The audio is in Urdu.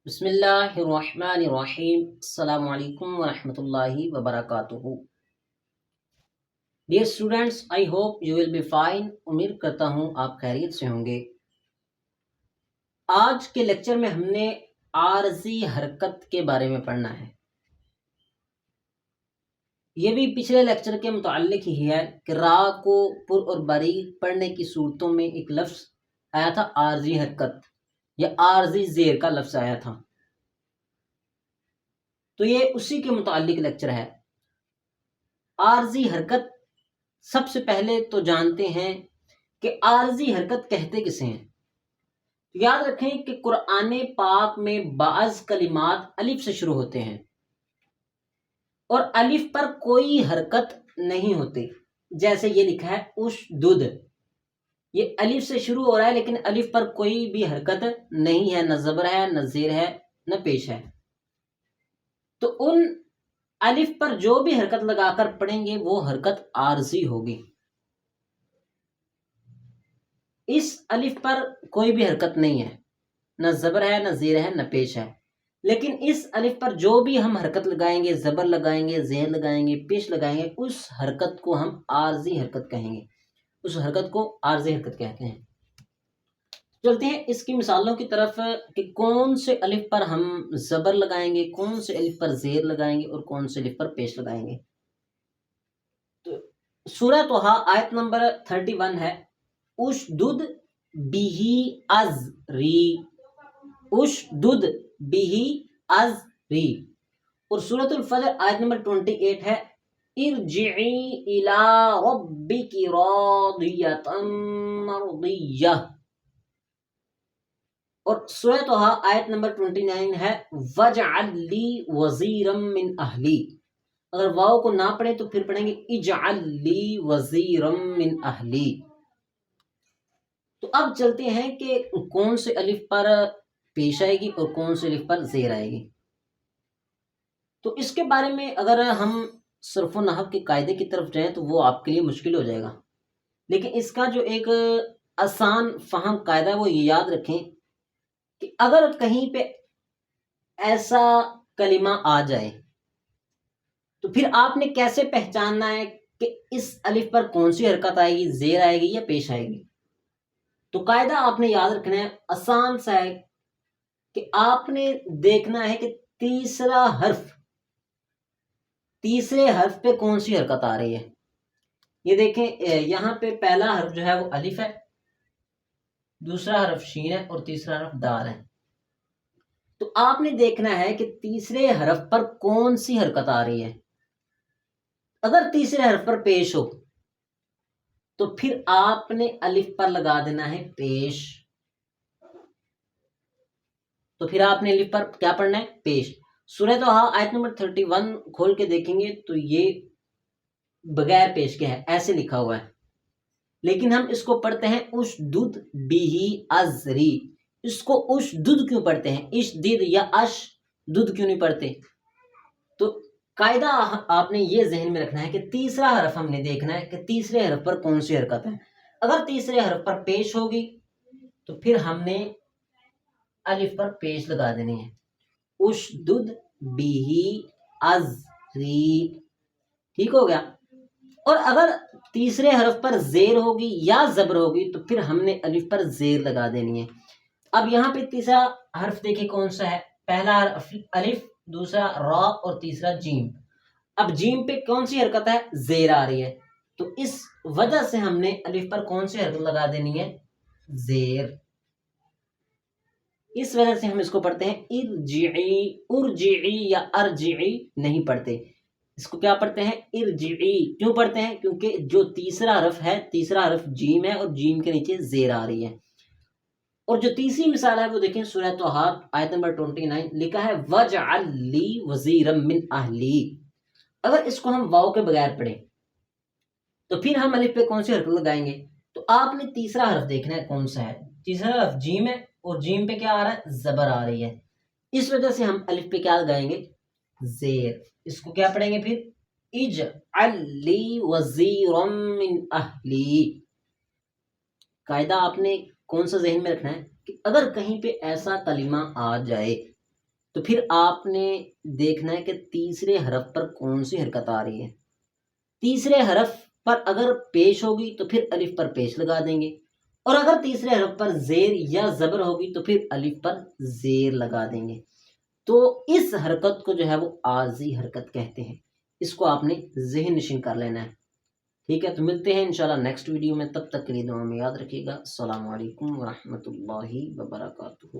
بسم اللہ الرحمن الرحیم السلام علیکم ورحمۃ اللہ وبرکاتہ. Dear students, I hope you will be fine. امید کرتا ہوں آپ خیریت سے ہوں گے. آج کے لیکچر میں ہم نے عارضی حرکت کے بارے میں پڑھنا ہے. یہ بھی پچھلے لیکچر کے متعلق ہی ہے کہ را کو پر اور باریک پڑھنے کی صورتوں میں ایک لفظ آیا تھا عارضی حرکت یا عارضی زیر کا لفظ آیا تھا. تو یہ اسی کے متعلق لیکچر ہے. عارضی حرکت سب سے پہلے تو جانتے ہیں کہ عارضی حرکت کہتے کسے ہیں. یاد رکھیں کہ قرآن پاک میں بعض کلمات الف سے شروع ہوتے ہیں اور الف پر کوئی حرکت نہیں ہوتی. جیسے یہ لکھا ہے اشدد، یہ الف سے شروع ہو رہا ہے لیکن الف پر کوئی بھی حرکت نہیں ہے، نہ زبر ہے، نہ زیر ہے، نہ پیش ہے. تو ان الف پر جو بھی حرکت لگا کر پڑھیں گے وہ حرکت عارضی ہوگی. اس الف پر کوئی بھی حرکت نہیں ہے، نہ زبر ہے، نہ زیر ہے، نہ پیش ہے. لیکن اس الف پر جو بھی ہم حرکت لگائیں گے، زبر لگائیں گے، زیر لگائیں گے، پیش لگائیں گے، اس حرکت کو ہم عارضی حرکت کہیں گے. اس حرکت کو عارضی حرکت کہتے ہیں. چلتے ہیں اس کی مثالوں کی طرف کہ کون سے الف پر ہم زبر لگائیں گے، کون سے الف پر زیر لگائیں گے اور کون سے الف پر پیش لگائیں گے. تو سورہ طٰہٰ آیت نمبر 31 ہے اشدد بِہِ ازری، اشدد بِہِ ازری. اور سورۃ الفجر آیت نمبر 28 ہے ارجعی الی ربک راضیۃ مرضیہ. اور سورہ طٰہٰ آیت نمبر 29 ہے وَاجْعَل لِّی وَزِیرًا مِّنْ أَهْلِی. اگر واو کو نہ پڑھیں تو پھر پڑھیں گے اجعل لی وزیرا من اہلی. تو اب چلتے ہیں کہ کون سے الف پر پیش آئے گی اور کون سے الف پر زیر آئے گی. تو اس کے بارے میں اگر ہم صرف و نحو کے قاعدے کی طرف جائیں تو وہ آپ کے لیے مشکل ہو جائے گا. لیکن اس کا جو ایک آسان فہم قاعدہ ہے وہ یہ یاد رکھیں کہ اگر کہیں پہ ایسا کلمہ آ جائے تو پھر آپ نے کیسے پہچاننا ہے کہ اس الف پر کون سی حرکت آئے گی، زیر آئے گی یا پیش آئے گی. تو قاعدہ آپ نے یاد رکھنا ہے، آسان سا ہے کہ آپ نے دیکھنا ہے کہ تیسرے حرف پہ کون سی حرکت آ رہی ہے. یہ دیکھیں یہاں پہ پہلا حرف جو ہے وہ الف ہے، دوسرا حرف شین ہے اور تیسرا حرف دال ہے. تو آپ نے دیکھنا ہے کہ تیسرے حرف پر کون سی حرکت آ رہی ہے. اگر تیسرے حرف پر پیش ہو تو پھر آپ نے الف پر لگا دینا ہے پیش. تو پھر آپ نے الف پر کیا پڑھنا ہے؟ پیش. سورہ طٰہٰ آیت نمبر 31 کھول کے دیکھیں گے تو یہ بغیر پیش کے ہے، ایسے لکھا ہوا ہے. لیکن ہم اس کو پڑھتے ہیں اشدد بِہِ ازری. اس کو اشدد کیوں پڑھتے ہیں؟ اشدد یا اشدد کیوں نہیں پڑھتے؟ تو قاعدہ آپ نے یہ ذہن میں رکھنا ہے کہ تیسرا حرف ہم نے دیکھنا ہے کہ تیسرے حرف پر کون سی حرکت ہے. اگر تیسرے حرف پر پیش ہوگی تو پھر ہم نے الف پر پیش لگا دینی ہے اشدد بِہِ ازری. ٹھیک ہو گیا. اور اگر تیسرے حرف پر زیر ہوگی یا زبر ہوگی تو پھر ہم نے الف پر زیر لگا دینی ہے. اب یہاں پہ تیسرا حرف دیکھیں کون سا ہے. پہلا حرف الف، دوسرا را اور تیسرا جیم. اب جیم پہ کون سی حرکت ہے؟ زیر آ رہی ہے. تو اس وجہ سے ہم نے الف پر کون سی حرکت لگا دینی ہے؟ زیر. اس وجہ سے ہم اس کو پڑھتے ہیں ارجعی. ارجعی یا ارجعی نہیں پڑھتے، اس کو کیا پڑھتے ہیں؟ ارجعی. کیوں پڑھتے ہیں؟ کیونکہ جو تیسرا حرف ہے، تیسرا حرف جیم ہے اور جیم کے نیچے زیر آ رہی ہے. اور جو تیسری مثال ہے وہ دیکھیں سورہ طٰہٰ آیت نمبر 29 لکھا ہے وَاجْعَل لِّی وَزِیرًا مِّنْ أَهْلِی. اگر اس کو ہم واو کے بغیر پڑھیں تو پھر ہم الف پہ کون سی حرکت لگائیں گے؟ تو آپ نے تیسرا حرف دیکھنا ہے کون سا ہے. تیسرا حرف جیم ہے اور جیم پہ کیا آ رہا ہے؟ زبر آ رہی ہے. اس وجہ سے ہم الف پہ کیا لگائیں گے؟ زیر. اس کو کیا پڑھیں گے پھر؟ اجعل لی وزیرا من اہلی. قاعدہ آپ نے کون سا ذہن میں رکھنا ہے کہ اگر کہیں پہ ایسا کلمہ آ جائے تو پھر آپ نے دیکھنا ہے کہ تیسرے حرف پر کون سی حرکت آ رہی ہے. تیسرے حرف پر اگر پیش ہوگی تو پھر الف پر پیش لگا دیں گے، اور اگر تیسرے حرف پر زیر یا زبر ہوگی تو پھر الف پر زیر لگا دیں گے. تو اس حرکت کو جو ہے وہ عارضی حرکت کہتے ہیں. اس کو آپ نے ذہن نشین کر لینا ہے. ٹھیک ہے، تو ملتے ہیں انشاءاللہ نیکسٹ ویڈیو میں. تب تک کے لیے دعا میں یاد رکھیے گا. السلام علیکم ورحمۃ اللہ وبرکاتہ.